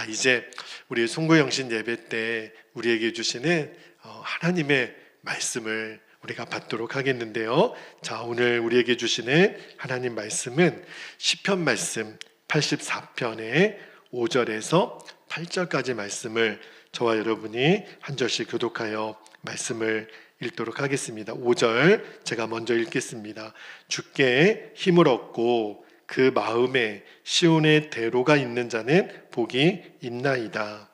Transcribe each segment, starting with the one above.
이제 우리 송구영신 예배 때 우리에게 주시는 하나님의 말씀을 우리가 받도록 하겠는데요. 자, 오늘 우리에게 주시는 하나님 말씀은 시편 말씀 84편의 5절에서 8절까지 말씀을 저와 여러분이 한 절씩 교독하여 말씀을 읽도록 하겠습니다. 5절 제가 먼저 읽겠습니다. 주께 힘을 얻고 그 마음에 시온의 대로가 있는 자는 복이 있나이다.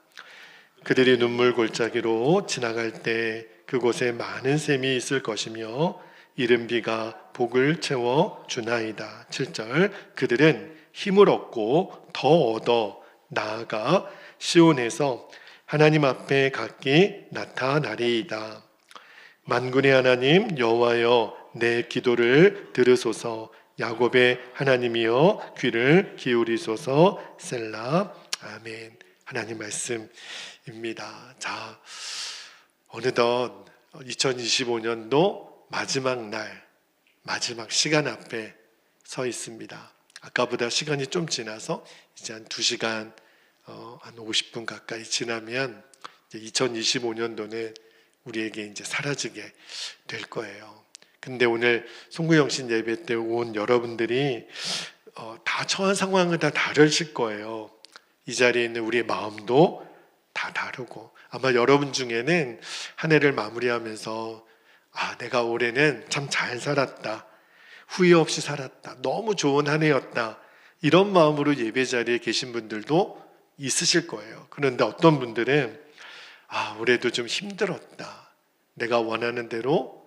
그들이 눈물 골짜기로 지나갈 때 그곳에 많은 샘이 있을 것이며 이른 비가 복을 채워 주나이다. 7절 그들은 힘을 얻고 더 얻어 나아가 시온에서 하나님 앞에 각기 나타나리이다. 만군의 하나님 여호와여 내 기도를 들으소서. 야곱의 하나님이여 귀를 기울이소서. 셀라. 아멘. 하나님 말씀입니다. 자, 어느덧 2025년도 마지막 날, 마지막 시간 앞에 서 있습니다. 아까보다 시간이 좀 지나서 이제 한 2시간 한 50분 가까이 지나면 2025년도는 우리에게 이제 사라지게 될 거예요. 근데 오늘 송구영신 예배 때 온 여러분들이 다 처한 상황은 다 다르실 거예요. 이 자리에 있는 우리의 마음도 다 다르고 아마 여러분 중에는 한 해를 마무리하면서 내가 올해는 참 잘 살았다, 후회 없이 살았다, 너무 좋은 한 해였다, 이런 마음으로 예배 자리에 계신 분들도 있으실 거예요. 그런데 어떤 분들은 올해도 좀 힘들었다, 내가 원하는 대로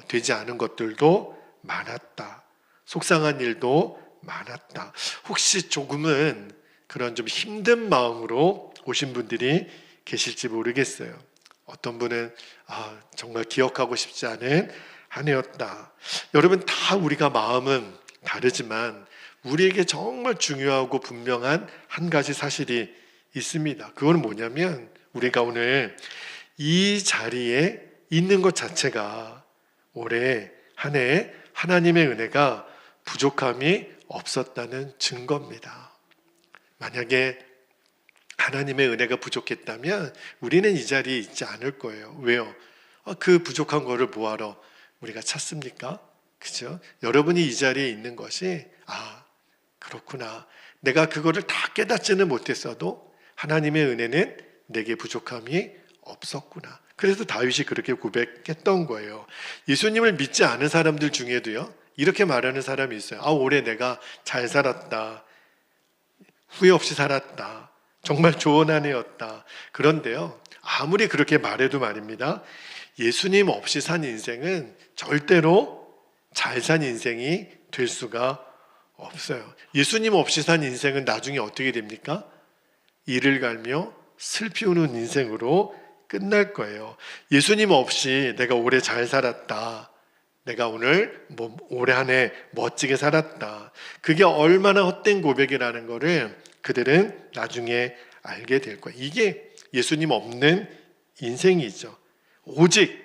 되지 않은 것들도 많았다, 속상한 일도 많았다. 혹시 조금은 그런 좀 힘든 마음으로 오신 분들이 계실지 모르겠어요. 어떤 분은 정말 기억하고 싶지 않은 한 해였다. 여러분 다 우리가 마음은 다르지만 우리에게 정말 중요하고 분명한 한 가지 사실이 있습니다. 그건 뭐냐면 우리가 오늘 이 자리에 있는 것 자체가 올해 한 해 하나님의 은혜가 부족함이 없었다는 증거입니다. 만약에 하나님의 은혜가 부족했다면 우리는 이 자리에 있지 않을 거예요. 왜요? 그 부족한 거를 뭐하러 우리가 찾습니까? 그죠? 여러분이 이 자리에 있는 것이 그렇구나, 내가 그거를 다 깨닫지는 못했어도 하나님의 은혜는 내게 부족함이 없었구나. 그래서 다윗이 그렇게 고백했던 거예요. 예수님을 믿지 않은 사람들 중에도요, 이렇게 말하는 사람이 있어요. 올해 내가 잘 살았다, 후회 없이 살았다, 정말 좋은 한 해였다. 그런데요, 아무리 그렇게 말해도 말입니다, 예수님 없이 산 인생은 절대로 잘 산 인생이 될 수가 없어요. 예수님 없이 산 인생은 나중에 어떻게 됩니까? 이를 갈며 슬피 우는 인생으로 끝날 거예요. 예수님 없이 내가 올해 잘 살았다, 내가 오늘 올해 한 해 멋지게 살았다, 그게 얼마나 헛된 고백이라는 거를 그들은 나중에 알게 될 거예요. 이게 예수님 없는 인생이죠. 오직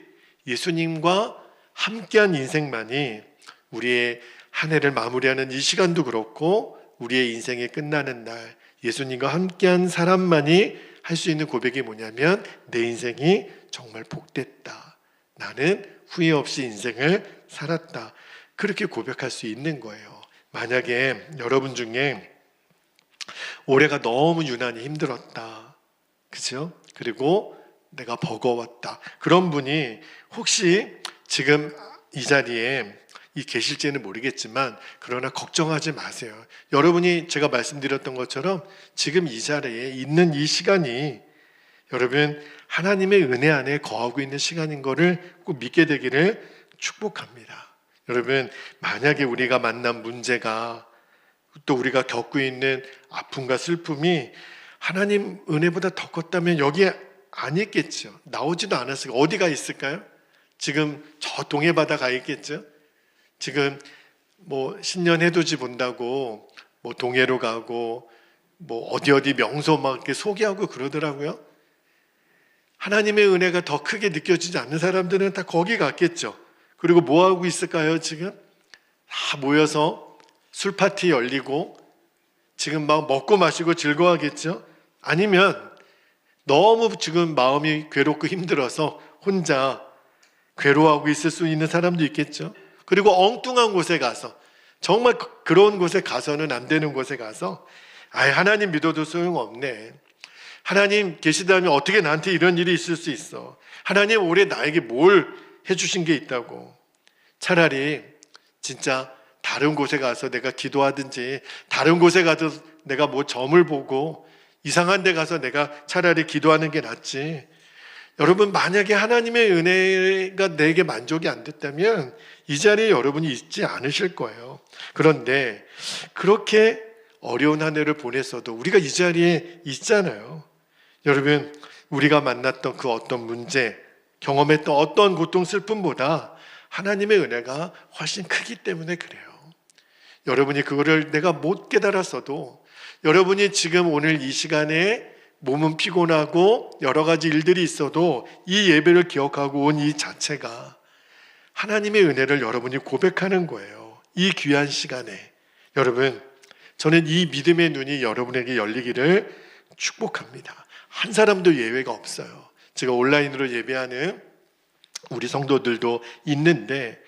예수님과 함께한 인생만이 우리의 한 해를 마무리하는 이 시간도 그렇고 우리의 인생이 끝나는 날 예수님과 함께한 사람만이 할 수 있는 고백이 뭐냐면 내 인생이 정말 복됐다, 나는 후회 없이 인생을 살았다, 그렇게 고백할 수 있는 거예요. 만약에 여러분 중에 올해가 너무 유난히 힘들었다, 그죠? 그리고 내가 버거웠다, 그런 분이 혹시 지금 이 자리에 계실지는 모르겠지만 그러나 걱정하지 마세요. 여러분이 제가 말씀드렸던 것처럼 지금 이 자리에 있는 이 시간이 여러분 하나님의 은혜 안에 거하고 있는 시간인 것을 꼭 믿게 되기를 축복합니다. 여러분 만약에 우리가 만난 문제가 또 우리가 겪고 있는 아픔과 슬픔이 하나님 은혜보다 더 컸다면 여기에 안 있겠죠. 나오지도 않았을까? 어디가 있을까요? 지금 저 동해바다 가 있겠죠. 지금 신년 해돋이 본다고 동해로 가고 어디 명소 막 이렇게 소개하고 그러더라고요. 하나님의 은혜가 더 크게 느껴지지 않는 사람들은 다 거기 갔겠죠. 그리고 뭐 하고 있을까요? 지금 다 모여서 술 파티 열리고 지금 막 먹고 마시고 즐거워하겠죠. 아니면 너무 지금 마음이 괴롭고 힘들어서 혼자 괴로워하고 있을 수 있는 사람도 있겠죠. 그리고 엉뚱한 곳에 가서, 정말 그런 곳에 가서는 안 되는 곳에 가서 하나님 믿어도 소용없네. 하나님 계시다면 어떻게 나한테 이런 일이 있을 수 있어. 하나님 올해 나에게 뭘 해주신 게 있다고. 차라리 진짜 다른 곳에 가서 내가 기도하든지, 다른 곳에 가서 내가 뭐 점을 보고 이상한 데 가서 내가 차라리 기도하는 게 낫지. 여러분, 만약에 하나님의 은혜가 내게 만족이 안 됐다면 이 자리에 여러분이 있지 않으실 거예요. 그런데 그렇게 어려운 한 해를 보냈어도 우리가 이 자리에 있잖아요. 여러분, 우리가 만났던 그 어떤 문제, 경험했던 어떤 고통, 슬픔보다 하나님의 은혜가 훨씬 크기 때문에 그래요. 여러분이 그거를 내가 못 깨달았어도, 여러분이 지금 오늘 이 시간에 몸은 피곤하고 여러 가지 일들이 있어도 이 예배를 기억하고 온 이 자체가 하나님의 은혜를 여러분이 고백하는 거예요. 이 귀한 시간에. 여러분, 저는 이 믿음의 눈이 여러분에게 열리기를 축복합니다. 한 사람도 예외가 없어요. 제가 온라인으로 예배하는 우리 성도들도 있는데,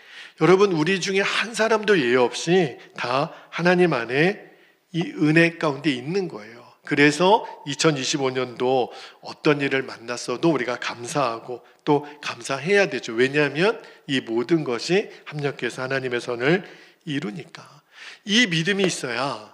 여러분, 우리 중에 한 사람도 예외 없이 다 하나님 안에 이 은혜 가운데 있는 거예요. 그래서 2025년도 어떤 일을 만났어도 우리가 감사하고 또 감사해야 되죠. 왜냐하면 이 모든 것이 합력해서 하나님의 선을 이루니까. 이 믿음이 있어야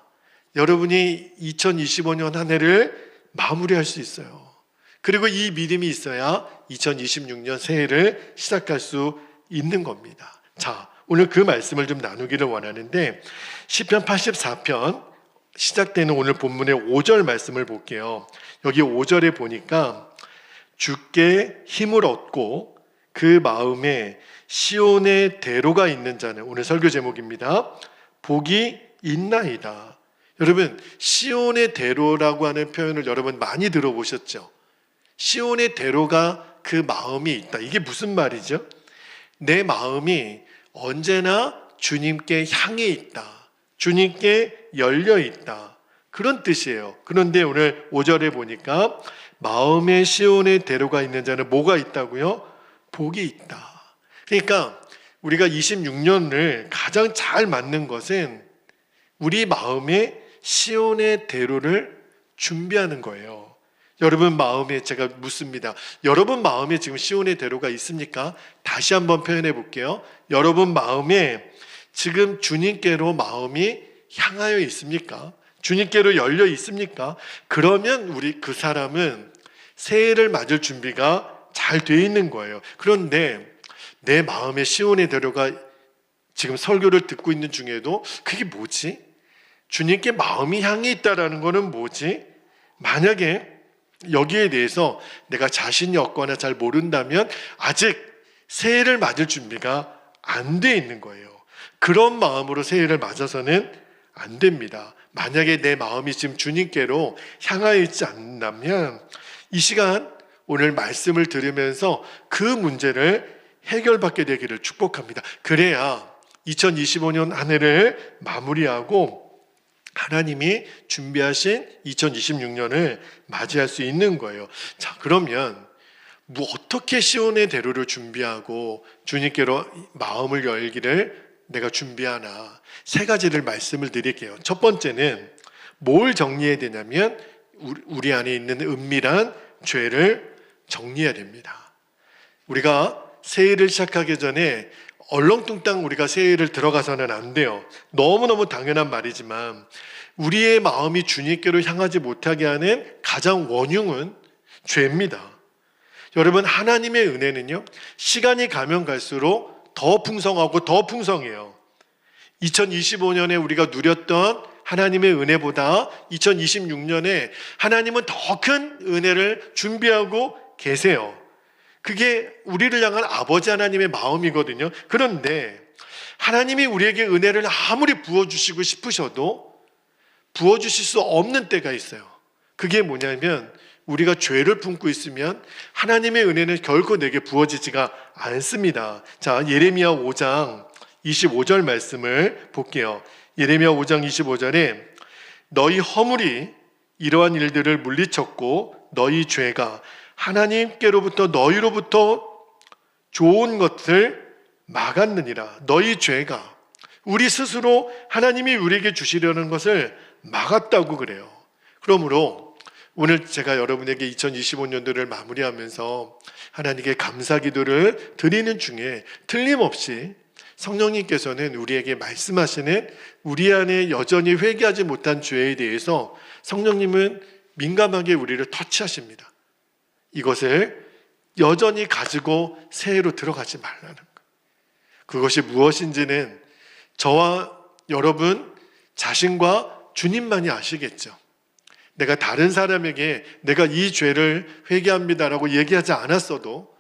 여러분이 2025년 한 해를 마무리할 수 있어요. 그리고 이 믿음이 있어야 2026년 새해를 시작할 수 있는 겁니다. 자, 오늘 그 말씀을 좀 나누기를 원하는데, 시편 84편 시작되는 오늘 본문의 5절 말씀을 볼게요. 여기 5절에 보니까 주께 힘을 얻고 그 마음에 시온의 대로가 있는 자는, 오늘 설교 제목입니다. 복이 있나이다. 여러분, 시온의 대로라고 하는 표현을 여러분 많이 들어보셨죠? 시온의 대로가 그 마음이 있다. 이게 무슨 말이죠? 내 마음이 언제나 주님께 향해 있다. 주님께 열려 있다. 그런 뜻이에요. 그런데 오늘 5절에 보니까 마음의 시온의 대로가 있는 자는 뭐가 있다고요? 복이 있다. 그러니까 우리가 26년을 가장 잘 맞는 것은 우리 마음의 시온의 대로를 준비하는 거예요. 여러분 마음에, 제가 묻습니다. 여러분 마음에 지금 시온의 대로가 있습니까? 다시 한번 표현해 볼게요. 여러분 마음에 지금 주님께로 마음이 향하여 있습니까? 주님께로 열려 있습니까? 그러면 우리 그 사람은 새해를 맞을 준비가 잘 돼 있는 거예요. 그런데 내 마음에 시온의 대로가, 지금 설교를 듣고 있는 중에도 그게 뭐지? 주님께 마음이 향해 있다라는 거는 뭐지? 만약에 여기에 대해서 내가 자신이 없거나 잘 모른다면 아직 새해를 맞을 준비가 안 돼 있는 거예요. 그런 마음으로 새해를 맞아서는 안 됩니다. 만약에 내 마음이 지금 주님께로 향하여 있지 않다면 이 시간 오늘 말씀을 들으면서 그 문제를 해결받게 되기를 축복합니다. 그래야 2025년 한 해를 마무리하고 하나님이 준비하신 2026년을 맞이할 수 있는 거예요. 자, 그러면 어떻게 시온의 대로를 준비하고 주님께로 마음을 열기를 내가 준비하나, 세 가지를 말씀을 드릴게요. 첫 번째는 뭘 정리해야 되냐면 우리 안에 있는 은밀한 죄를 정리해야 됩니다. 우리가 새해를 시작하기 전에 얼렁뚱땅 우리가 새해를 들어가서는 안 돼요. 너무너무 당연한 말이지만 우리의 마음이 주님께로 향하지 못하게 하는 가장 원흉은 죄입니다. 여러분, 하나님의 은혜는요, 시간이 가면 갈수록 더 풍성하고 더 풍성해요. 2025년에 우리가 누렸던 하나님의 은혜보다 2026년에 하나님은 더 큰 은혜를 준비하고 계세요. 그게 우리를 향한 아버지 하나님의 마음이거든요. 그런데 하나님이 우리에게 은혜를 아무리 부어주시고 싶으셔도 부어주실 수 없는 때가 있어요. 그게 뭐냐면 우리가 죄를 품고 있으면 하나님의 은혜는 결코 내게 부어지지가 않습니다. 자, 예레미야 5장 25절 말씀을 볼게요. 예레미야 5장 25절에 너희 허물이 이러한 일들을 물리쳤고 너희 죄가 하나님께로부터 너희로부터 좋은 것을 막았느니라. 너희 죄가 우리 스스로 하나님이 우리에게 주시려는 것을 막았다고 그래요. 그러므로 오늘 제가 여러분에게 2025년도를 마무리하면서 하나님께 감사 기도를 드리는 중에 틀림없이 성령님께서는 우리에게 말씀하시는 우리 안에 여전히 회개하지 못한 죄에 대해서 성령님은 민감하게 우리를 터치하십니다. 이것을 여전히 가지고 새해로 들어가지 말라는 것. 그것이 무엇인지는 저와 여러분 자신과 주님만이 아시겠죠. 내가 다른 사람에게 내가 이 죄를 회개합니다라고 얘기하지 않았어도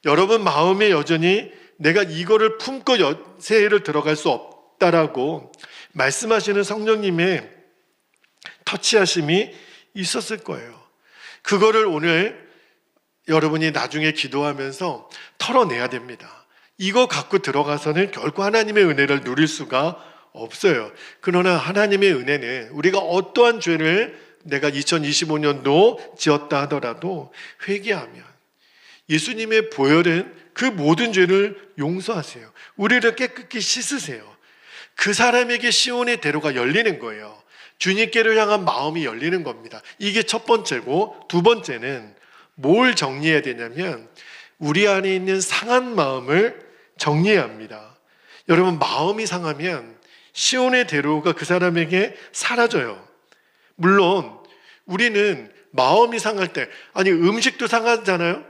여러분 마음에 여전히 내가 이거를 품고 새해를 들어갈 수 없다라고 말씀하시는 성령님의 터치하심이 있었을 거예요. 그거를 오늘 여러분이 나중에 기도하면서 털어내야 됩니다. 이거 갖고 들어가서는 결코 하나님의 은혜를 누릴 수가 없어요. 그러나 하나님의 은혜는 우리가 어떠한 죄를 내가 2025년도 지었다 하더라도 회개하면 예수님의 보혈은 그 모든 죄를 용서하세요. 우리를 깨끗이 씻으세요. 그 사람에게 시온의 대로가 열리는 거예요. 주님께를 향한 마음이 열리는 겁니다. 이게 첫 번째고, 두 번째는 뭘 정리해야 되냐면 우리 안에 있는 상한 마음을 정리해야 합니다. 여러분, 마음이 상하면 시온의 대로가 그 사람에게 사라져요. 물론 우리는 마음이 상할 때, 아니 음식도 상하잖아요.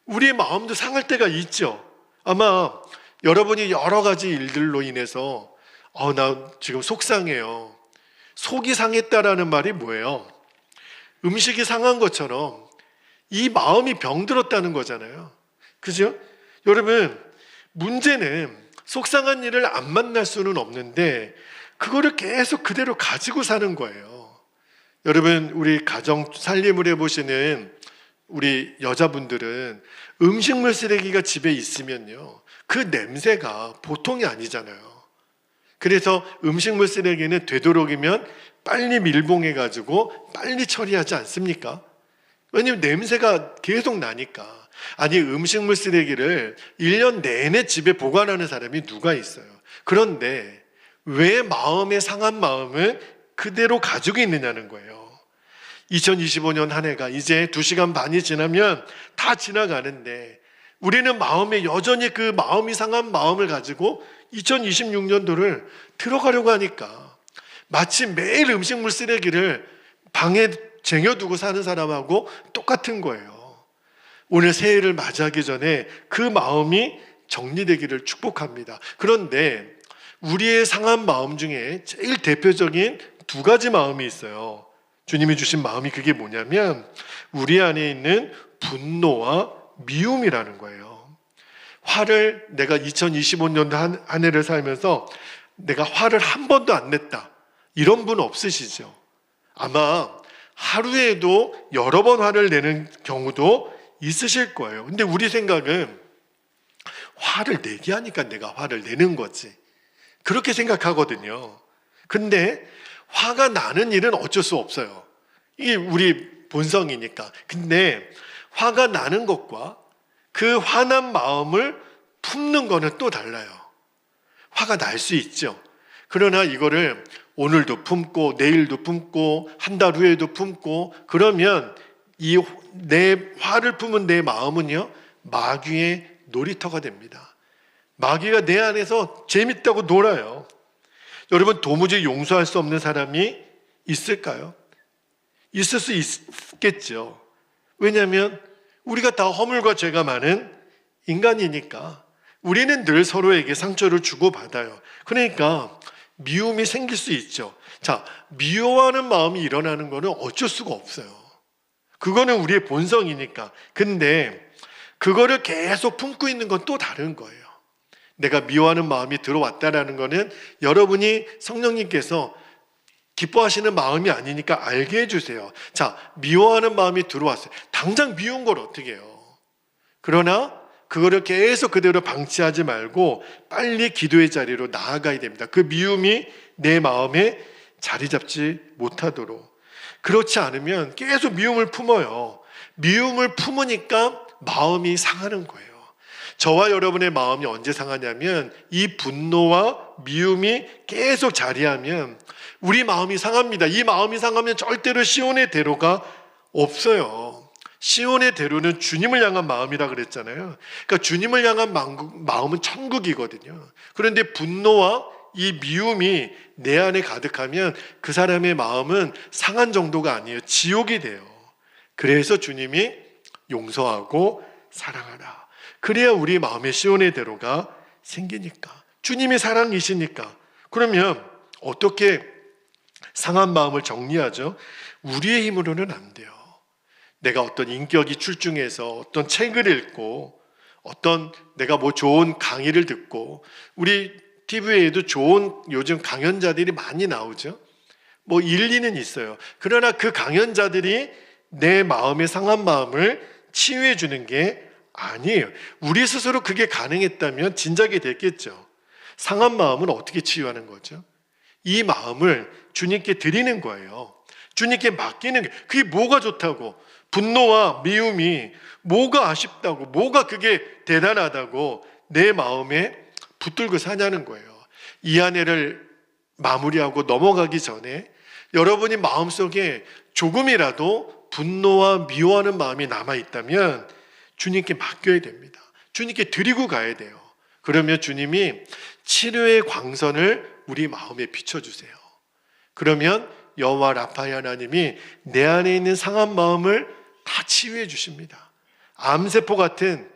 우리의 마음도 상할 때가 있죠. 아마 여러분이 여러 가지 일들로 인해서 나 지금 속상해요. 속이 상했다라는 말이 뭐예요? 음식이 상한 것처럼 이 마음이 병들었다는 거잖아요. 그죠? 여러분, 문제는 속상한 일을 안 만날 수는 없는데 그거를 계속 그대로 가지고 사는 거예요. 여러분, 우리 가정 살림을 해보시는 우리 여자분들은 음식물 쓰레기가 집에 있으면요, 그 냄새가 보통이 아니잖아요. 그래서 음식물 쓰레기는 되도록이면 빨리 밀봉해가지고 빨리 처리하지 않습니까? 왜냐면 냄새가 계속 나니까. 아니, 음식물 쓰레기를 1년 내내 집에 보관하는 사람이 누가 있어요? 그런데 왜 마음의 상한 마음을 그대로 가지고 있느냐는 거예요. 2025년 한 해가 이제 2시간 반이 지나면 다 지나가는데 우리는 마음에 여전히 그 마음이 상한 마음을 가지고 2026년도를 들어가려고 하니까 마치 매일 음식물 쓰레기를 방에 쟁여두고 사는 사람하고 똑같은 거예요. 오늘 새해를 맞이하기 전에 그 마음이 정리되기를 축복합니다. 그런데 우리의 상한 마음 중에 제일 대표적인 2가지 마음이 있어요. 주님이 주신 마음이 그게 뭐냐면 우리 안에 있는 분노와 미움이라는 거예요. 화를 내가 2025년도 한 해를 살면서 내가 화를 한 번도 안 냈다, 이런 분 없으시죠? 아마 하루에도 여러 번 화를 내는 경우도 있으실 거예요. 근데 우리 생각은 화를 내게 하니까 내가 화를 내는 거지, 그렇게 생각하거든요. 근데 화가 나는 일은 어쩔 수 없어요. 이게 우리 본성이니까. 근데 화가 나는 것과 그 화난 마음을 품는 거는 또 달라요. 화가 날 수 있죠. 그러나 이거를 오늘도 품고 내일도 품고 한 달 후에도 품고 그러면 이 내 화를 품은 내 마음은요, 마귀의 놀이터가 됩니다. 마귀가 내 안에서 재밌다고 놀아요. 여러분, 도무지 용서할 수 없는 사람이 있을까요? 있을 수 있겠죠. 왜냐하면 우리가 다 허물과 죄가 많은 인간이니까 우리는 늘 서로에게 상처를 주고받아요. 그러니까 미움이 생길 수 있죠. 자, 미워하는 마음이 일어나는 거는 어쩔 수가 없어요. 그거는 우리의 본성이니까. 근데 그거를 계속 품고 있는 건 또 다른 거예요. 내가 미워하는 마음이 들어왔다라는 거는 여러분이 성령님께서 기뻐하시는 마음이 아니니까 알게 해주세요. 자, 미워하는 마음이 들어왔어요. 당장 미운 걸 어떻게 해요? 그러나 그거를 계속 그대로 방치하지 말고 빨리 기도의 자리로 나아가야 됩니다. 그 미움이 내 마음에 자리 잡지 못하도록. 그렇지 않으면 계속 미움을 품어요. 미움을 품으니까 마음이 상하는 거예요. 저와 여러분의 마음이 언제 상하냐면 이 분노와 미움이 계속 자리하면 우리 마음이 상합니다. 이 마음이 상하면 절대로 시온의 대로가 없어요. 시온의 대로는 주님을 향한 마음이라 그랬잖아요. 그러니까 주님을 향한 마음은 천국이거든요. 그런데 분노와 이 미움이 내 안에 가득하면 그 사람의 마음은 상한 정도가 아니에요. 지옥이 돼요. 그래서 주님이 용서하고 사랑하라. 그래야 우리 마음의 시온의 대로가 생기니까. 주님이 사랑이시니까. 그러면 어떻게 상한 마음을 정리하죠? 우리의 힘으로는 안 돼요. 내가 어떤 인격이 출중해서 어떤 책을 읽고 어떤 내가 뭐 좋은 강의를 듣고 우리 TV에도 좋은 요즘 강연자들이 많이 나오죠. 뭐 일리는 있어요. 그러나 그 강연자들이 내 마음의 상한 마음을 치유해 주는 게 아니에요. 우리 스스로 그게 가능했다면 진작에 됐겠죠. 상한 마음은 어떻게 치유하는 거죠? 이 마음을 주님께 드리는 거예요. 주님께 맡기는 게 그게 뭐가 좋다고? 분노와 미움이 뭐가 아쉽다고? 뭐가 그게 대단하다고 내 마음에 붙들고 사냐는 거예요. 이 한 해를 마무리하고 넘어가기 전에 여러분이 마음속에 조금이라도 분노와 미워하는 마음이 남아있다면 주님께 맡겨야 됩니다. 주님께 드리고 가야 돼요. 그러면 주님이 치료의 광선을 우리 마음에 비춰주세요. 그러면 여호와 라파의 하나님이 내 안에 있는 상한 마음을 다 치유해 주십니다. 암세포 같은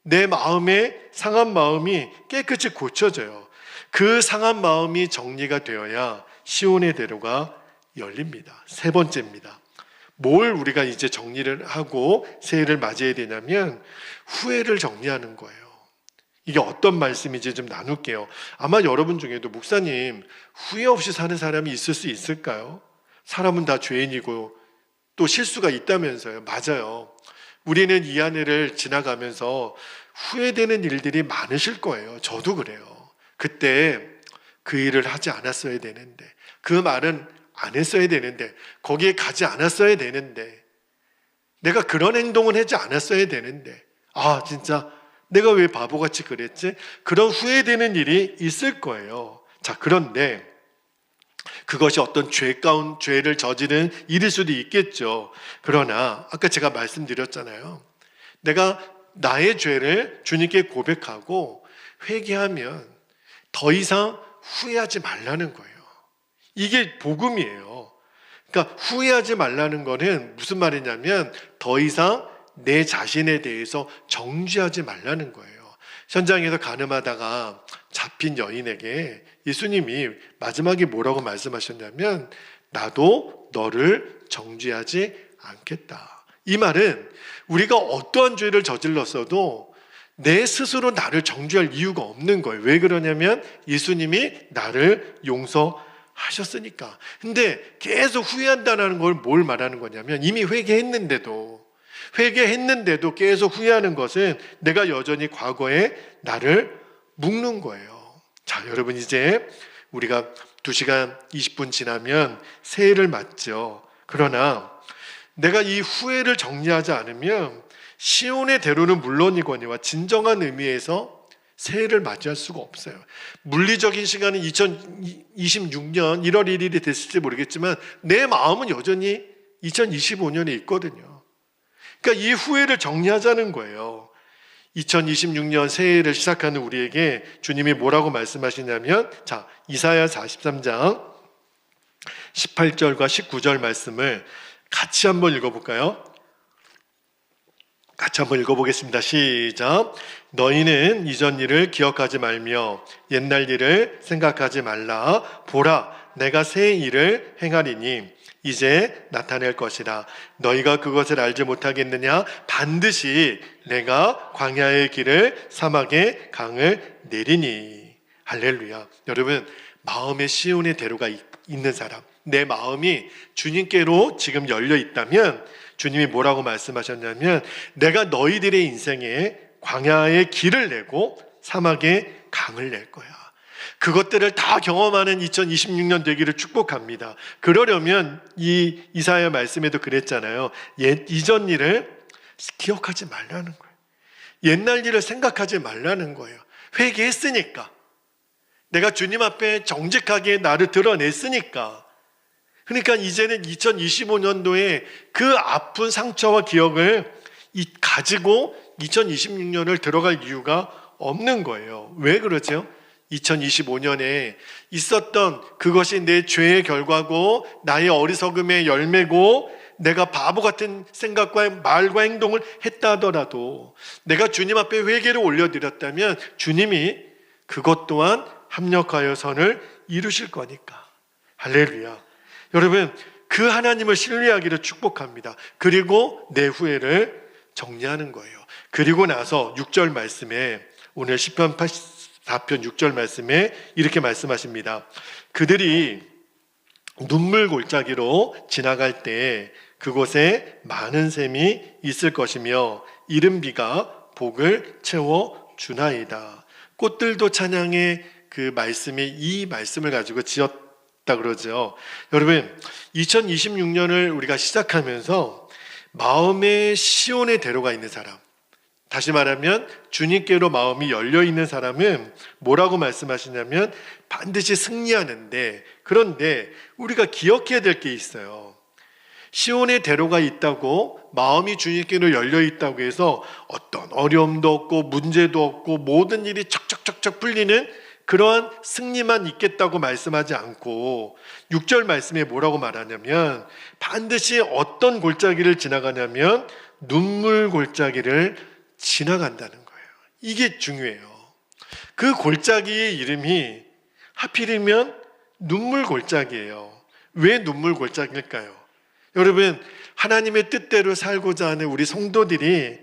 내 마음의 상한 마음이 깨끗이 고쳐져요. 그 상한 마음이 정리가 되어야 시온의 대로가 열립니다. 세 번째입니다. 뭘 우리가 이제 정리를 하고 새해를 맞이해야 되냐면 후회를 정리하는 거예요. 이게 어떤 말씀인지 좀 나눌게요. 아마 여러분 중에도 목사님 후회 없이 사는 사람이 있을 수 있을까요? 사람은 다 죄인이고 또 실수가 있다면서요. 맞아요. 우리는 이 한 해를 지나가면서 후회되는 일들이 많으실 거예요. 저도 그래요. 그때 그 일을 하지 않았어야 되는데, 그 말은 안 했어야 되는데, 거기에 가지 않았어야 되는데, 내가 그런 행동을 하지 않았어야 되는데, 아 진짜 내가 왜 바보같이 그랬지? 그런 후회되는 일이 있을 거예요. 자, 그런데 그것이 어떤 죄를 저지른 일일 수도 있겠죠. 그러나 아까 제가 말씀드렸잖아요. 내가 나의 죄를 주님께 고백하고 회개하면 더 이상 후회하지 말라는 거예요. 이게 복음이에요. 그러니까 후회하지 말라는 거는 무슨 말이냐면 더 이상 내 자신에 대해서 정죄하지 말라는 거예요. 현장에서 간음하다가 잡힌 여인에게 예수님이 마지막에 뭐라고 말씀하셨냐면 나도 너를 정죄하지 않겠다. 이 말은 우리가 어떠한 죄를 저질렀어도 내 스스로 나를 정죄할 이유가 없는 거예요. 왜 그러냐면 예수님이 나를 용서하셨으니까. 근데 계속 후회한다는 걸 뭘 말하는 거냐면 이미 회개했는데도 계속 후회하는 것은 내가 여전히 과거에 나를 묵는 거예요. 자, 여러분 이제 우리가 2시간 20분 지나면 새해를 맞죠. 그러나 내가 이 후회를 정리하지 않으면 시온의 대로는 물론이거니와 진정한 의미에서 새해를 맞이할 수가 없어요. 물리적인 시간은 2026년 1월 1일이 됐을지 모르겠지만 내 마음은 여전히 2025년에 있거든요. 그러니까 이 후회를 정리하자는 거예요. 2026년 새해를 시작하는 우리에게 주님이 뭐라고 말씀하시냐면 자, 이사야 43장 18절과 19절 말씀을 같이 한번 읽어볼까요? 같이 한번 읽어보겠습니다. 시작. 너희는 이전 일을 기억하지 말며 옛날 일을 생각하지 말라. 보라, 내가 새 일을 행하리니 이제 나타낼 것이라. 너희가 그것을 알지 못하겠느냐? 반드시 내가 광야의 길을 사막의 강을 내리니. 할렐루야. 여러분, 마음의 시온의 대로가 있는 사람, 내 마음이 주님께로 지금 열려 있다면 주님이 뭐라고 말씀하셨냐면 내가 너희들의 인생에 광야의 길을 내고 사막의 강을 낼 거야. 그것들을 다 경험하는 2026년 되기를 축복합니다. 그러려면 이 이사야 말씀에도 그랬잖아요. 이전 일을 기억하지 말라는 거예요. 옛날 일을 생각하지 말라는 거예요. 회개했으니까, 내가 주님 앞에 정직하게 나를 드러냈으니까. 그러니까 이제는 2025년도에 그 아픈 상처와 기억을 가지고 2026년을 들어갈 이유가 없는 거예요. 왜 그러죠? 2025년에 있었던 그것이 내 죄의 결과고 나의 어리석음의 열매고 내가 바보 같은 생각과 말과 행동을 했다 하더라도 내가 주님 앞에 회개를 올려드렸다면 주님이 그것 또한 합력하여 선을 이루실 거니까. 할렐루야. 여러분, 그 하나님을 신뢰하기를 축복합니다. 그리고 내 후회를 정리하는 거예요. 그리고 나서 6절 말씀에, 오늘 시편 84편 6절 말씀에 이렇게 말씀하십니다. 그들이 눈물 골짜기로 지나갈 때 그곳에 많은 샘이 있을 것이며 이른 비가 복을 채워 주나이다. 꽃들도 찬양의 그 말씀이 이 말씀을 가지고 지었다 그러죠. 여러분, 2026년을 우리가 시작하면서 마음의 시온의 대로가 있는 사람, 다시 말하면 주님께로 마음이 열려있는 사람은 뭐라고 말씀하시냐면 반드시 승리하는데, 그런데 우리가 기억해야 될 게 있어요. 시온의 대로가 있다고, 마음이 주님께로 열려있다고 해서 어떤 어려움도 없고 문제도 없고 모든 일이 척척척척 풀리는 그러한 승리만 있겠다고 말씀하지 않고 6절 말씀에 뭐라고 말하냐면 반드시 어떤 골짜기를 지나가냐면 눈물 골짜기를 지나간다는 거예요. 이게 중요해요. 그 골짜기의 이름이 하필이면 눈물 골짜기예요. 왜 눈물 골짜기일까요? 여러분, 하나님의 뜻대로 살고자 하는 우리 성도들이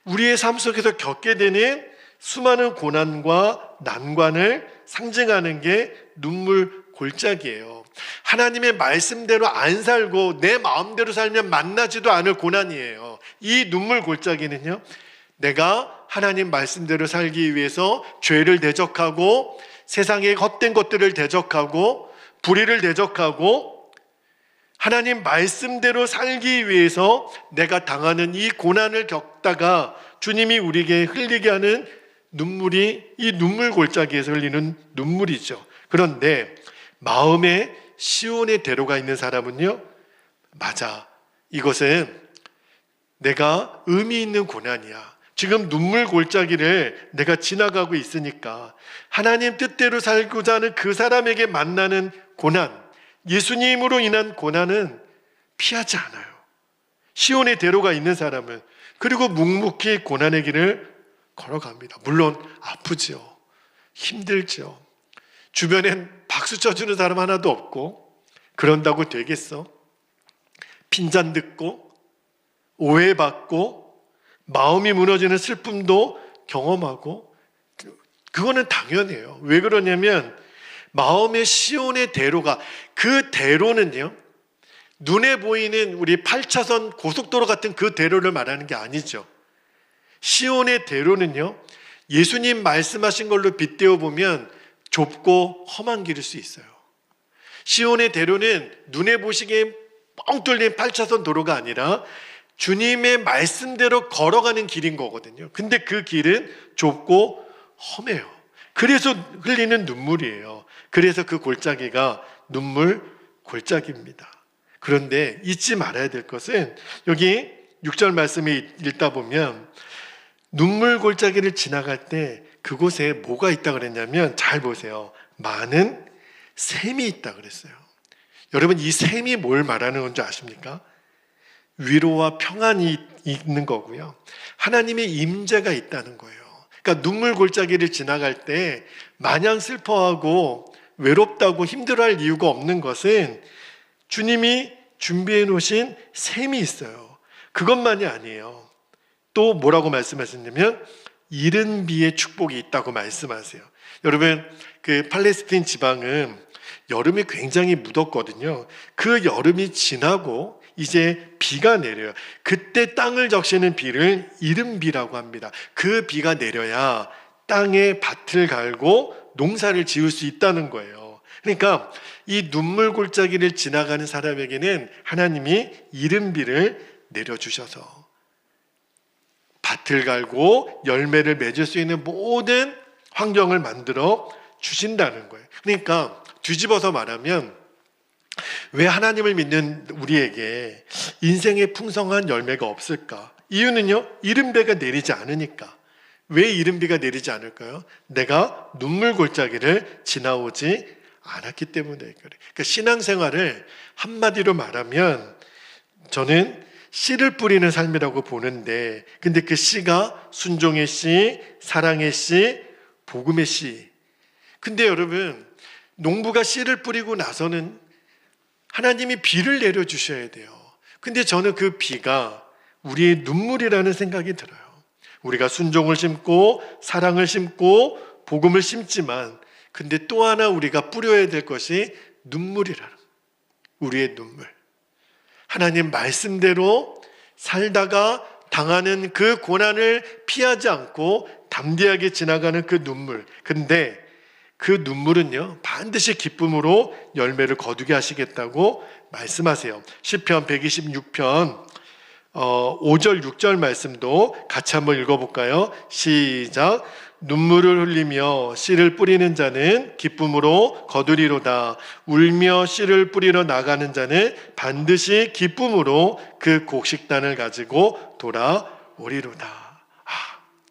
우리의 삶 속에서 겪게 되는 수많은 고난과 난관을 상징하는 게 눈물 골짜기예요. 하나님의 말씀대로 안 살고 내 마음대로 살면 만나지도 않을 고난이에요. 이 눈물 골짜기는요, 내가 하나님 말씀대로 살기 위해서 죄를 대적하고 세상의 헛된 것들을 대적하고 불의를 대적하고 하나님 말씀대로 살기 위해서 내가 당하는 이 고난을 겪다가 주님이 우리에게 흘리게 하는 눈물이 이 눈물 골짜기에서 흘리는 눈물이죠. 그런데 마음에 시온의 대로가 있는 사람은요, 맞아, 이것은 내가 의미 있는 고난이야. 지금 눈물 골짜기를 내가 지나가고 있으니까 하나님 뜻대로 살고자 하는 그 사람에게 만나는 고난, 예수님으로 인한 고난은 피하지 않아요. 시온의 대로가 있는 사람은. 그리고 묵묵히 고난의 길을 걸어갑니다. 물론 아프죠. 힘들죠. 주변엔 박수 쳐주는 사람 하나도 없고 그런다고 되겠어? 핀잔 듣고 오해받고 마음이 무너지는 슬픔도 경험하고, 그거는 당연해요. 왜 그러냐면 마음의 시온의 대로가, 그 대로는요, 눈에 보이는 우리 8차선 고속도로 같은 그 대로를 말하는 게 아니죠. 시온의 대로는요, 예수님 말씀하신 걸로 빗대어 보면 좁고 험한 길일 수 있어요. 시온의 대로는 눈에 보시기에 뻥 뚫린 8차선 도로가 아니라 주님의 말씀대로 걸어가는 길인 거거든요. 근데 그 길은 좁고 험해요. 그래서 흘리는 눈물이에요. 그래서 그 골짜기가 눈물 골짜기입니다. 그런데 잊지 말아야 될 것은 여기 6절 말씀을 읽다 보면 눈물 골짜기를 지나갈 때 그곳에 뭐가 있다 그랬냐면, 잘 보세요. 많은 샘이 있다 그랬어요. 여러분, 이 샘이 뭘 말하는 건지 아십니까? 위로와 평안이 있는 거고요. 하나님의 임재가 있다는 거예요. 그러니까 눈물 골짜기를 지나갈 때 마냥 슬퍼하고 외롭다고 힘들어할 이유가 없는 것은 주님이 준비해 놓으신 샘이 있어요. 그것만이 아니에요. 또 뭐라고 말씀하셨냐면 이른 비의 축복이 있다고 말씀하세요. 여러분, 그 팔레스틴 지방은 여름이 굉장히 무덥거든요. 그 여름이 지나고 이제 비가 내려요. 그때 땅을 적시는 비를 이른 비라고 합니다. 그 비가 내려야 땅에 밭을 갈고 농사를 지을 수 있다는 거예요. 그러니까 이 눈물 골짜기를 지나가는 사람에게는 하나님이 이른비를 내려주셔서 밭을 갈고 열매를 맺을 수 있는 모든 환경을 만들어 주신다는 거예요. 그러니까 뒤집어서 말하면 왜 하나님을 믿는 우리에게 인생의 풍성한 열매가 없을까? 이유는요, 이른비가 내리지 않으니까. 왜 이른비가 내리지 않을까요? 내가 눈물 골짜기를 지나오지 않았기 때문에 그래요. 그러니까 신앙생활을 한마디로 말하면 저는 씨를 뿌리는 삶이라고 보는데, 근데 그 씨가 순종의 씨, 사랑의 씨, 복음의 씨. 근데 여러분, 농부가 씨를 뿌리고 나서는 하나님이 비를 내려주셔야 돼요. 근데 저는 그 비가 우리의 눈물이라는 생각이 들어요. 우리가 순종을 심고 사랑을 심고 복음을 심지만, 근데 또 하나 우리가 뿌려야 될 것이 눈물이라는, 우리의 눈물. 하나님 말씀대로 살다가 당하는 그 고난을 피하지 않고 담대하게 지나가는 그 눈물. 근데 그 눈물은요, 반드시 기쁨으로 열매를 거두게 하시겠다고 말씀하세요. 시편 126편 5절 6절 말씀도 같이 한번 읽어볼까요? 시작. 눈물을 흘리며 씨를 뿌리는 자는 기쁨으로 거두리로다. 울며 씨를 뿌리러 나가는 자는 반드시 기쁨으로 그 곡식단을 가지고 돌아오리로다.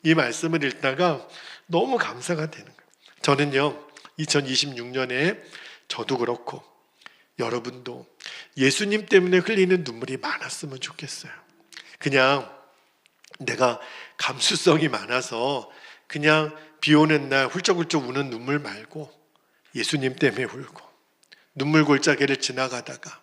이 말씀을 읽다가 너무 감사가 되는 거예요. 저는요, 2026년에 저도 그렇고 여러분도 예수님 때문에 흘리는 눈물이 많았으면 좋겠어요. 그냥 내가 감수성이 많아서 그냥 비 오는 날 훌쩍훌쩍 우는 눈물 말고 예수님 때문에 울고, 눈물 골짜기를 지나가다가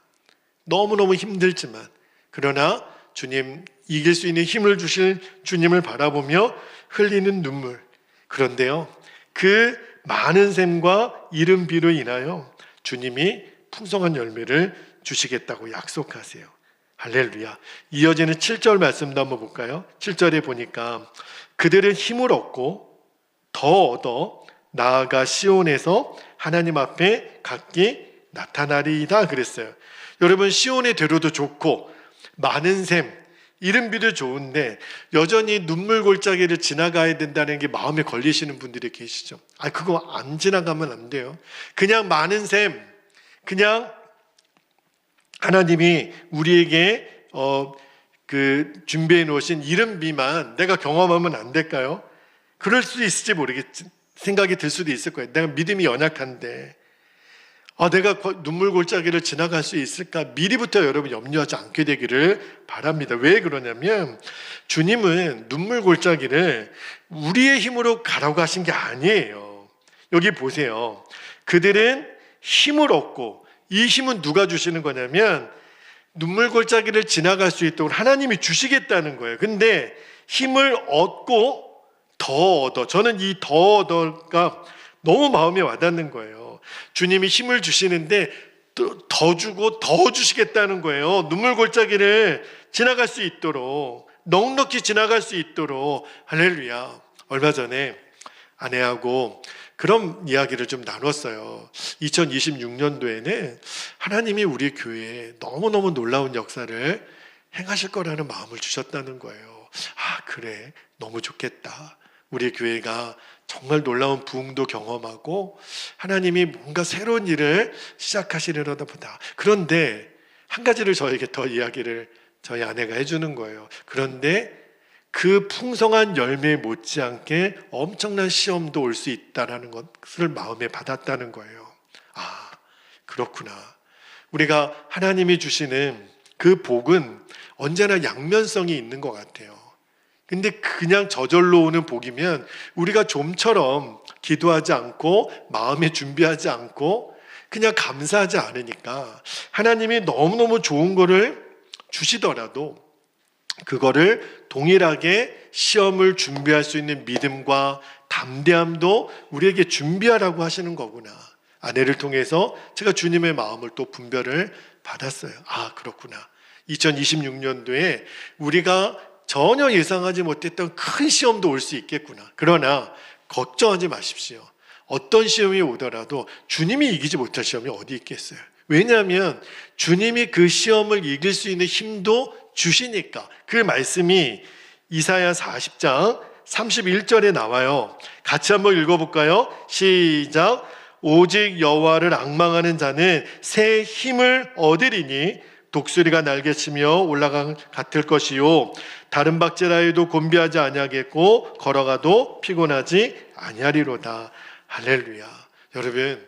너무너무 힘들지만 그러나 주님, 이길 수 있는 힘을 주실 주님을 바라보며 흘리는 눈물. 그런데요, 그 많은 샘과 이른 비로 인하여 주님이 풍성한 열매를 주시겠다고 약속하세요. 할렐루야. 이어지는 7절 말씀도 한번 볼까요? 7절에 보니까 그들은 힘을 얻고 더 얻어 나아가 시온에서 하나님 앞에 각기 나타나리이다 그랬어요. 여러분, 시온의 대로도 좋고 많은 샘, 이른 비도 좋은데 여전히 눈물 골짜기를 지나가야 된다는 게 마음에 걸리시는 분들이 계시죠. 그거 안 지나가면 안 돼요. 그냥 많은 샘, 그냥 하나님이 우리에게 준비해 놓으신 이른 비만 내가 경험하면 안 될까요? 그럴 수도 있을지 모르겠지, 생각이 들 수도 있을 거예요. 내가 믿음이 연약한데 내가 눈물 골짜기를 지나갈 수 있을까? 미리부터 여러분 염려하지 않게 되기를 바랍니다. 왜 그러냐면 주님은 눈물 골짜기를 우리의 힘으로 가라고 하신 게 아니에요. 여기 보세요. 그들은 힘을 얻고, 이 힘은 누가 주시는 거냐면 눈물 골짜기를 지나갈 수 있도록 하나님이 주시겠다는 거예요. 근데 힘을 얻고 더 얻어. 저는 이 더 얻어가 너무 마음에 와닿는 거예요. 주님이 힘을 주시는데 더 주고 더 주시겠다는 거예요. 눈물 골짜기를 지나갈 수 있도록, 넉넉히 지나갈 수 있도록. 할렐루야. 얼마 전에 아내하고 그런 이야기를 좀 나눴어요. 2026년도에는 하나님이 우리 교회에 너무너무 놀라운 역사를 행하실 거라는 마음을 주셨다는 거예요. 그래, 너무 좋겠다. 우리 교회가 정말 놀라운 부흥도 경험하고 하나님이 뭔가 새로운 일을 시작하시려다 보다. 그런데 한 가지를 저에게 더 이야기를 저희 아내가 해주는 거예요. 그런데 그 풍성한 열매 못지않게 엄청난 시험도 올 수 있다는 것을 마음에 받았다는 거예요. 그렇구나. 우리가 하나님이 주시는 그 복은 언제나 양면성이 있는 것 같아요. 근데 그냥 저절로 오는 복이면 우리가 좀처럼 기도하지 않고 마음에 준비하지 않고 그냥 감사하지 않으니까 하나님이 너무너무 좋은 거를 주시더라도 그거를 동일하게 시험을 준비할 수 있는 믿음과 담대함도 우리에게 준비하라고 하시는 거구나. 아내를 통해서 제가 주님의 마음을 또 분별을 받았어요. 그렇구나. 2026년도에 우리가 전혀 예상하지 못했던 큰 시험도 올 수 있겠구나. 그러나 걱정하지 마십시오. 어떤 시험이 오더라도 주님이 이기지 못할 시험이 어디 있겠어요? 왜냐하면 주님이 그 시험을 이길 수 있는 힘도 주시니까. 그 말씀이 이사야 40장 31절에 나와요. 같이 한번 읽어볼까요? 시작. 오직 여호와를 앙망하는 자는 새 힘을 얻으리니 독수리가 날개치며 올라가 같을 것이요 다른 박제라에도 곤비하지 아니하겠고 걸어가도 피곤하지 아니하리로다. 할렐루야. 여러분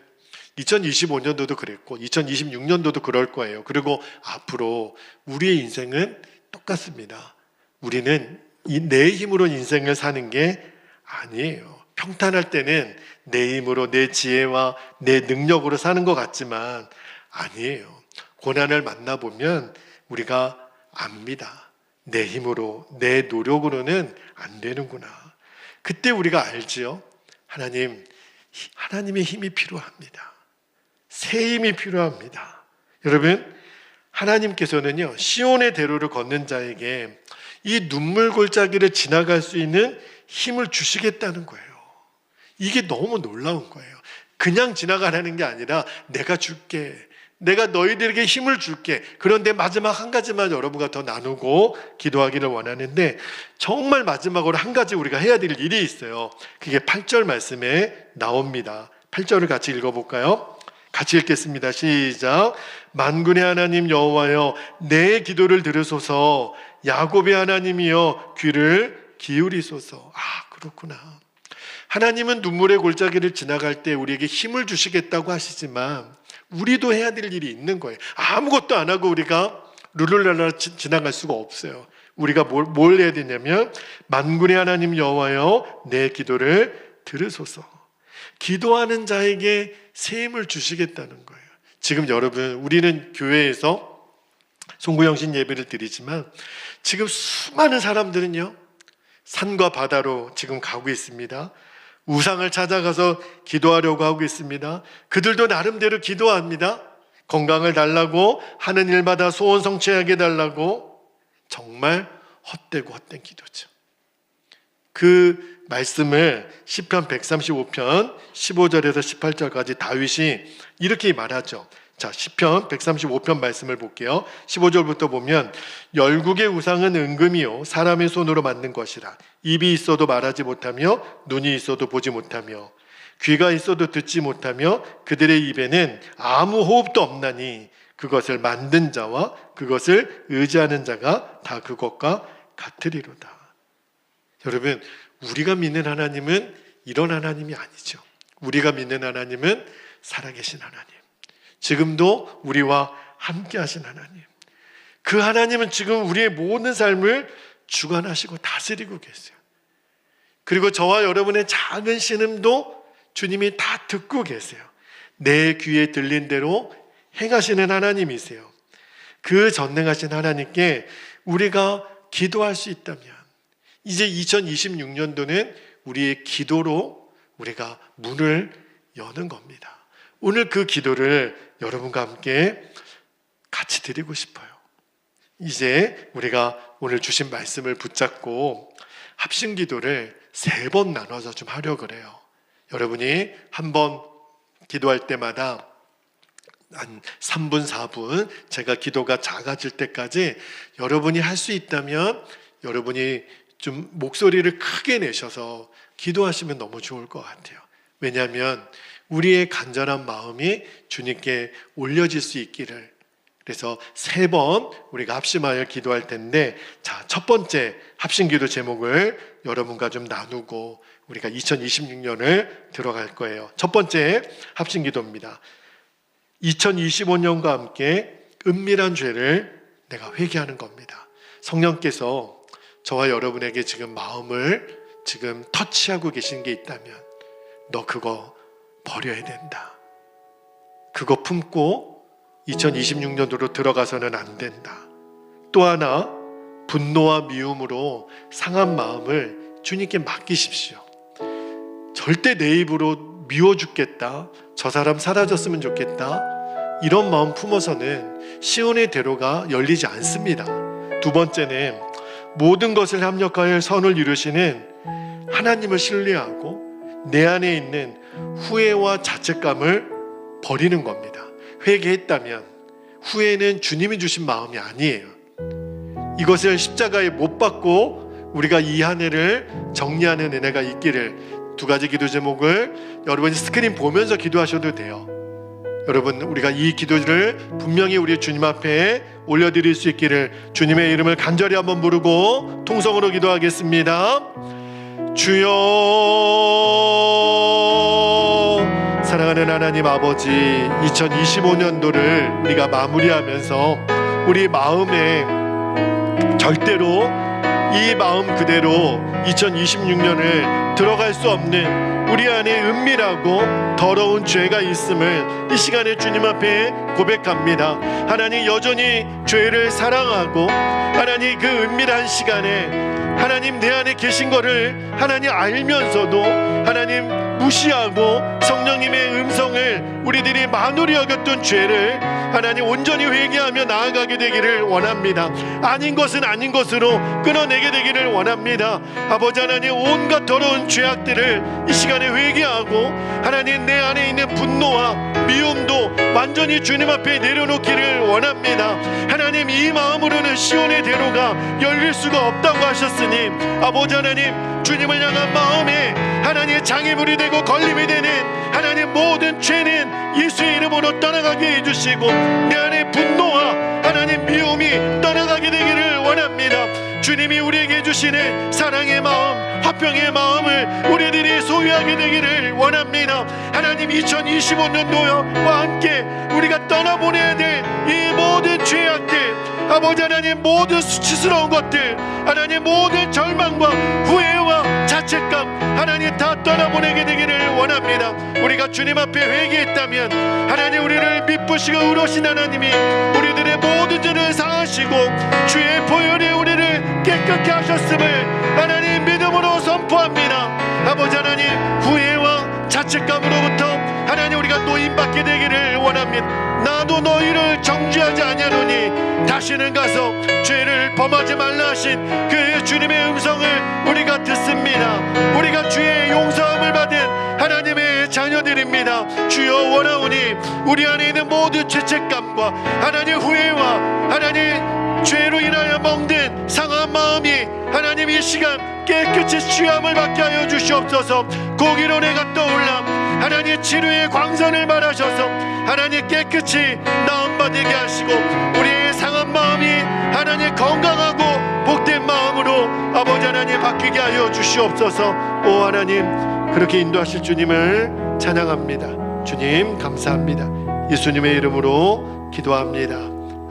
2025년도도 그랬고 2026년도도 그럴 거예요. 그리고 앞으로 우리의 인생은 똑같습니다. 우리는 내 힘으로 인생을 사는 게 아니에요. 평탄할 때는 내 힘으로 내 지혜와 내 능력으로 사는 것 같지만 아니에요. 고난을 만나보면 우리가 압니다. 내 힘으로 내 노력으로는 안 되는구나. 그때 우리가 알지요. 하나님의 힘이 필요합니다. 새 힘이 필요합니다. 여러분 하나님께서는요 시온의 대로를 걷는 자에게 이 눈물 골짜기를 지나갈 수 있는 힘을 주시겠다는 거예요. 이게 너무 놀라운 거예요. 그냥 지나가라는 게 아니라 내가 줄게. 내가 너희들에게 힘을 줄게. 그런데 마지막 한 가지만 여러분과 더 나누고 기도하기를 원하는데 정말 마지막으로 한 가지 우리가 해야 될 일이 있어요. 그게 8절 말씀에 나옵니다. 8절을 같이 읽어볼까요? 같이 읽겠습니다. 시작. 만군의 하나님 여호와여 내 기도를 들으소서. 야곱의 하나님이여 귀를 기울이소서. 그렇구나. 하나님은 눈물의 골짜기를 지나갈 때 우리에게 힘을 주시겠다고 하시지만 우리도 해야 될 일이 있는 거예요. 아무것도 안 하고 우리가 룰루랄라 지나갈 수가 없어요. 우리가 뭘 해야 되냐면 만군의 하나님 여호와여 내 기도를 들으소서. 기도하는 자에게 새 힘을 주시겠다는 거예요. 지금 여러분 우리는 교회에서 송구영신 예배를 드리지만 지금 수많은 사람들은요 산과 바다로 지금 가고 있습니다. 우상을 찾아가서 기도하려고 하고 있습니다. 그들도 나름대로 기도합니다. 건강을 달라고 하는 일마다 소원 성취하게 달라고. 정말 헛되고 헛된 기도죠. 그 말씀을 시편 135편 15절에서 18절까지 다윗이 이렇게 말하죠. 자, 시편 135편 말씀을 볼게요. 15절부터 보면 열국의 우상은 은금이요 사람의 손으로 만든 것이라. 입이 있어도 말하지 못하며 눈이 있어도 보지 못하며 귀가 있어도 듣지 못하며 그들의 입에는 아무 호흡도 없나니 그것을 만든 자와 그것을 의지하는 자가 다 그것과 같으리로다. 여러분 우리가 믿는 하나님은 이런 하나님이 아니죠. 우리가 믿는 하나님은 살아계신 하나님, 지금도 우리와 함께 하신 하나님. 그 하나님은 지금 우리의 모든 삶을 주관하시고 다스리고 계세요. 그리고 저와 여러분의 작은 신음도 주님이 다 듣고 계세요. 내 귀에 들린 대로 행하시는 하나님이세요. 그 전능하신 하나님께 우리가 기도할 수 있다면 이제 2026년도는 우리의 기도로 우리가 문을 여는 겁니다. 오늘 그 기도를 여러분과 함께 같이 드리고 싶어요. 이제 우리가 오늘 주신 말씀을 붙잡고 합심 기도를 3번 나눠서 좀 하려고 그래요. 여러분이 한번 기도할 때마다 한 3분, 4분 제가 기도가 작아질 때까지 여러분이 할 수 있다면 여러분이 좀 목소리를 크게 내셔서 기도하시면 너무 좋을 것 같아요. 왜냐하면 우리의 간절한 마음이 주님께 올려질 수 있기를. 그래서 3번 우리가 합심하여 기도할 텐데, 자, 첫 번째 합심기도 제목을 여러분과 좀 나누고 우리가 2026년을 들어갈 거예요. 첫 번째 합심기도입니다. 2025년과 함께 은밀한 죄를 내가 회개하는 겁니다. 성령께서 저와 여러분에게 지금 마음을 지금 터치하고 계신 게 있다면 너 그거 버려야 된다. 그거 품고 2026년도로 들어가서는 안 된다. 또 하나, 분노와 미움으로 상한 마음을 주님께 맡기십시오. 절대 내 입으로 미워 죽겠다, 저 사람 사라졌으면 좋겠다, 이런 마음 품어서는 시온의 대로가 열리지 않습니다. 두 번째는 모든 것을 합력하여 선을 이루시는 하나님을 신뢰하고 내 안에 있는 후회와 자책감을 버리는 겁니다. 회개했다면 후회는 주님이 주신 마음이 아니에요. 이것을 십자가에 못 박고 우리가 이 한 해를 정리하는 은혜가 있기를, 두 가지 기도 제목을 여러분이 스크린 보면서 기도하셔도 돼요. 여러분, 우리가 이 기도를 분명히 우리 주님 앞에 올려드릴 수 있기를 주님의 이름을 간절히 한번 부르고 통성으로 기도하겠습니다. 주여, 사랑하는 하나님 아버지, 2025년도를 우리가 마무리하면서 우리 마음에 절대로 이 마음 그대로 2026년을 들어갈 수 없는 우리 안에 은밀하고 더러운 죄가 있음을 이 시간에 주님 앞에 고백합니다. 하나님, 여전히 죄를 사랑하고 하나님 그 은밀한 시간에 하나님 내 안에 계신 거를 하나님 알면서도 하나님 무시하고 성령님의 음성을 우리들이 만홀히 여겼던 죄를 하나님 온전히 회개하며 나아가게 되기를 원합니다. 아닌 것은 아닌 것으로 끊어내게 되기를 원합니다. 아버지 하나님, 온갖 더러운 죄악들을 이 시간에 회개하고 하나님 내 안에 있는 분노와 미움도 완전히 주님 앞에 내려놓기를 원합니다. 하나님, 이 마음으로는 시온의 대로가 열릴 수가 없다고 하셨으니 아버지 하나님, 주님을 향한 마음에 하나님의 장애물이 되고 걸림이 되는 하나님 모든 죄는 예수의 이름으로 떠나가게 해주시고 내 안에 분노와 하나님 미움이 떠나가게 되기를 원합니다. 주님이 우리에게 주시는 사랑의 마음, 화평의 마음을 우리들이 소유하게 되기를 원합니다. 하나님, 2025년도와 함께 우리가 떠나보내야 될 이 모든 죄악들, 아버지 하나님, 모든 수치스러운 것들, 하나님 모든 절망과 후회와 자책감 하나님 다 떠나보내게 되기를 원합니다. 우리가 주님 앞에 회개했다면 하나님 우리를 미쁘시고 의로우신 하나님이 우리들의 모든 죄를 사하시고 주의 보혈에 우리를 깨끗게 하셨음을 하나님 믿음으로 선포합니다. 아버지 하나님, 후회와 자책감으로부터 하나님 우리가 노임받게 되기를 원합니다. 나도 너희를 정죄하지 아니하노니 다시는 가서 죄를 범하지 말라 하신 그 주님의 음성을 우리가 듣습니다. 우리가 주의 용서함을 받은 하나님의 자녀들입니다. 주여, 원하오니 우리 안에 있는 모든 죄책감과 하나님 후회와 하나님 죄로 인하여 멍든 상한 마음이 하나님 이 시간 깨끗이 취함을 받게 하여 주시옵소서. 고기로 내가 떠올라 하나님 치료의 광선을 말하셔서 하나님 깨끗이 나음받게 하시고 우리의 상한 마음이 하나님 건강하고 복된 마음으로 아버지 하나님 바뀌게 하여 주시옵소서. 오 하나님, 그렇게 인도하실 주님을 찬양합니다. 주님 감사합니다. 예수님의 이름으로 기도합니다.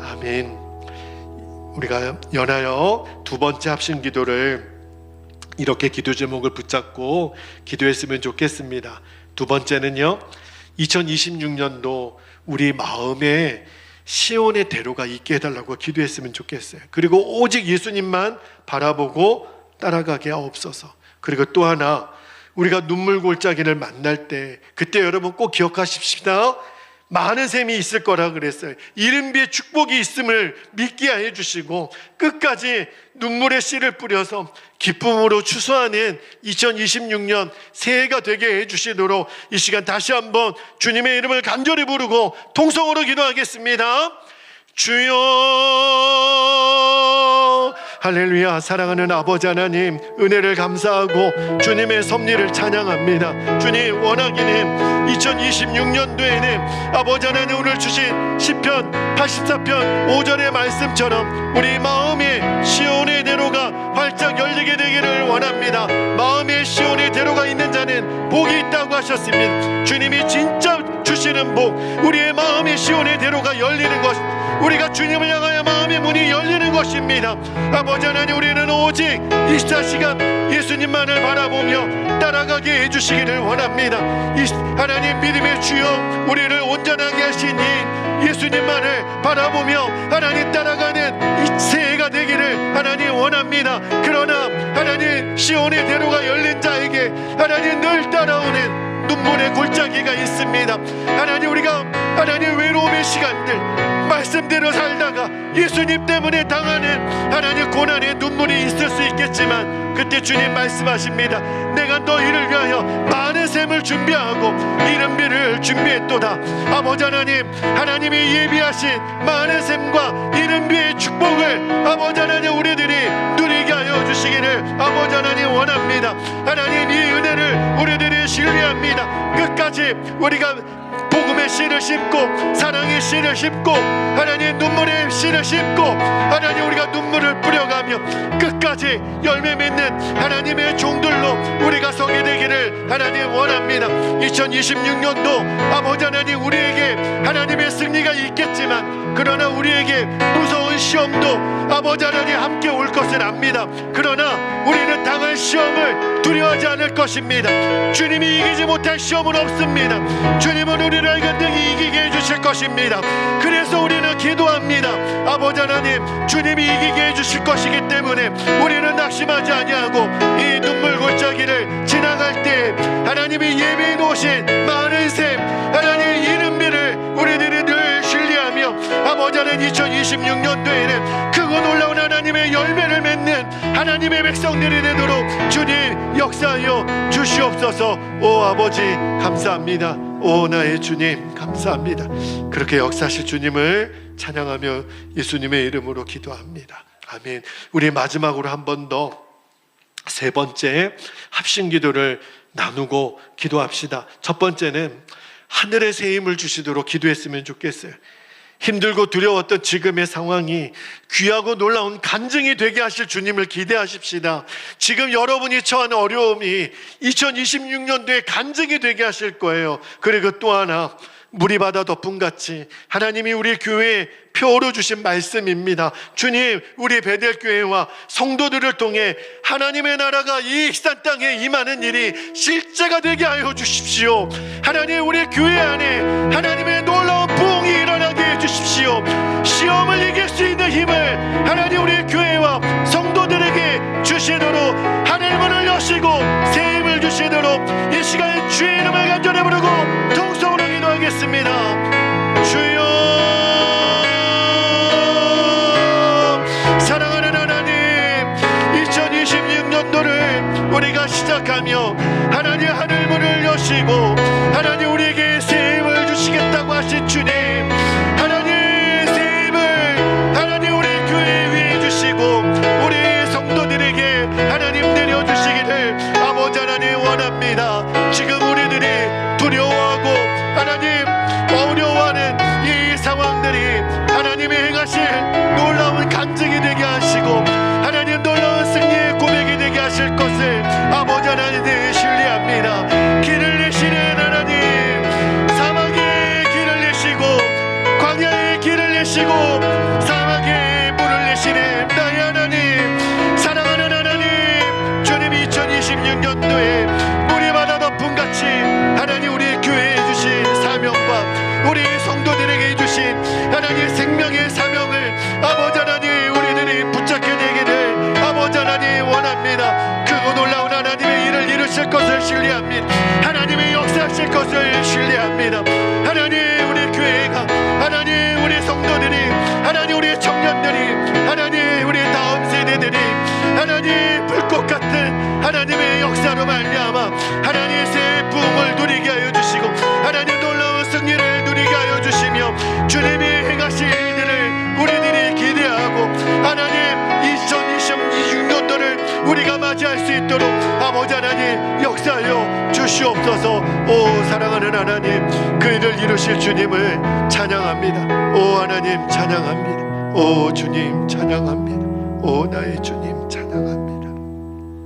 아멘. 우리가 연하여 두 번째 합심 기도를 이렇게 기도 제목을 붙잡고 기도했으면 좋겠습니다. 두 번째는요, 2026년도 우리 마음에 시온의 대로가 있게 해달라고 기도했으면 좋겠어요. 그리고 오직 예수님만 바라보고 따라가게 하옵소서. 그리고 또 하나, 우리가 눈물 골짜기를 만날 때 그때 여러분 꼭 기억하십시다. 많은 셈이 있을 거라 그랬어요. 이른비의 축복이 있음을 믿게 해주시고 끝까지 눈물의 씨를 뿌려서 기쁨으로 추수하는 2026년 새해가 되게 해주시도록 이 시간 다시 한번 주님의 이름을 간절히 부르고 통성으로 기도하겠습니다. 주여, 할렐루야. 사랑하는 아버지 하나님, 은혜를 감사하고 주님의 섭리를 찬양합니다. 주님, 원하기는 2026년도에는 아버지 하나님 오늘 주신 시편 84편 5절의 말씀처럼 우리 마음에 시온의 대로가 활짝 열리게 되기를 원합니다. 마음에 시온의 대로가 있는 자는 복이 있다고 하셨습니다. 주님이 진짜 주시는 복, 우리의 마음에 시온의 대로가 열리는 것, 우리가 주님을 향하여 마음의 문이 열리는 것입니다. 아버지 하나님, 우리는 오직 24시간 예수님만을 바라보며 따라가게 해주시기를 원합니다. 하나님 믿음의 주여, 우리를 온전하게 하신 이 예수님만을 바라보며 하나님 따라가는 이 새해가 되기를 하나님 원합니다. 그러나 하나님 시온의 대로가 열린 자에게 하나님 늘 따라오는 눈물의 골짜기가 있습니다. 하나님, 우리가 하나님 외로움의 시간들 말씀대로 살다가 예수님 때문에 당하는 하나님 고난의 눈물이 있을 수 있겠지만 그때 주님 말씀하십니다. 내가 너희를 위하여 많은 샘을 준비하고 이른비를 준비했도다. 아버지 하나님, 하나님이 예비하신 많은 샘과 이른비의 축복을 아버지 하나님 우리들이 누리게 하여 주시기를 아버지 하나님 원합니다. 하나님, 이 은혜를 우리들이 신뢰합니다. 끝까지 우리가 복음의 씨를 심고 사랑의 씨를 심고 하나님 눈물의 씨를 심고 하나님 우리가 눈물을 뿌려가며 끝까지 열매 맺는 하나님의 종들로 우리가 서게 되기를 하나님 원합니다. 2026년도 아버지 하나님 우리에게 하나님의 승리가 있겠지만 그러나 우리에게 무서운 시험도 아버지 하나님 함께 올 것을 압니다. 그러나 우리는 당할 시험을 두려워하지 않을 것입니다. 주님이 이기지 못할 시험은 없습니다. 주님은 우리를 간등히 이기게 해주실 것입니다. 그래서 우리는 기도합니다. 아버지 하나님, 주님이 이기게 해주실 것이기 때문에 우리는 낙심하지 아니하고 이 눈물 골짜기를 지나갈 때 하나님이 예비해 놓으신 많은 샘 하나님의 이른비를 우리들이 늘 신뢰하며 아버지 하나님 2026년도에는 크고 놀라운 하나님의 열매를 맺는 하나님의 백성들이 되도록 주님 역사하여 주시옵소서. 오 아버지 감사합니다. 오 나의 주님 감사합니다. 그렇게 역사하실 주님을 찬양하며 예수님의 이름으로 기도합니다. 아멘. 우리 마지막으로 한 번 더 세 번째 합심 기도를 나누고 기도합시다. 첫 번째는 하늘의 새 힘을 주시도록 기도했으면 좋겠어요. 힘들고 두려웠던 지금의 상황이 귀하고 놀라운 간증이 되게 하실 주님을 기대하십시다. 지금 여러분이 처하는 어려움이 2026년도에 간증이 되게 하실 거예요. 그리고 또 하나, 물이 바다 덮음같이 하나님이 우리 교회에 표로 주신 말씀입니다. 주님, 우리 베델교회와 성도들을 통해 하나님의 나라가 이 익산 땅에 임하는 일이 실제가 되게 하여 주십시오. 하나님, 우리 교회 안에 하나님의 놀라운 부흥이 일어나게 해주십시오. 시험을 이길 수 있는 힘을 하나님 우리 교회와 성도들에게 주시도록 하늘 문을 여시고 새 힘을 주시도록 이 시간에 주의 이름을 간절히 부르고 통성으로 기도하겠습니다. 주여, 사랑하는 하나님, 2026년도를 우리가 시작하며 하나님 하늘 문을 여시고 하나님 우리에게 새 힘을 주시겠다고 하신 주님, 하나님 새 힘을 하나님 우리 교회 위에 주시고 우리 성도들에게 하나님 내려주시기를 아버지 하나님 원합니다. 지금 우리들이 두려워하고 하나님 어려워하는 이 상황들이 하나님이 행하실 놀라운 간증이 되게 하시고 하나님 놀라운 승리의 고백이 되게 하실 것을 아버지 하나님 신뢰합니다. 길을 내시는 하나님, 사막에 길을 내시고 광야에 길을 내시고 사막에 물을 내시는 나의 하나님, 사랑하는 하나님, 주님 2026년도에 물이 바다 덮음같이 하나님 우리 교회에 주신 사명과 우리 성도들에게 주신 하나님 생명의 사명을 아버지 하나님 우리들이 붙잡게 되기를 아버지 하나님 원합니다. 크고 놀라운 하나님의 일을 이루실 것을 신뢰합니다. 하나님의 역사하실 것을 신뢰합니다. 하나님 우리 교회가 하나님 우리 성도들이 하나님 우리 청년들이 하나님 우리 다음 세대들이 하나님 불꽃 같은 하나님의 역사로 말미암아 하나님의 새 부흥을 누리게 하여 주시고 하나님 놀라운 승리를 누리게 하여 주시며 주님이 행하실 일들을 우리들이 기대하고 하나님 2026년도를 우리가 맞이할 수 있도록 아버지 하나님 역사하여 주시옵소서. 오 사랑하는 하나님, 그 일을 이루실 주님을 찬양합니다. 오 하나님 찬양합니다. 오 주님 찬양합니다. 오 나의 주님 찬양합니다.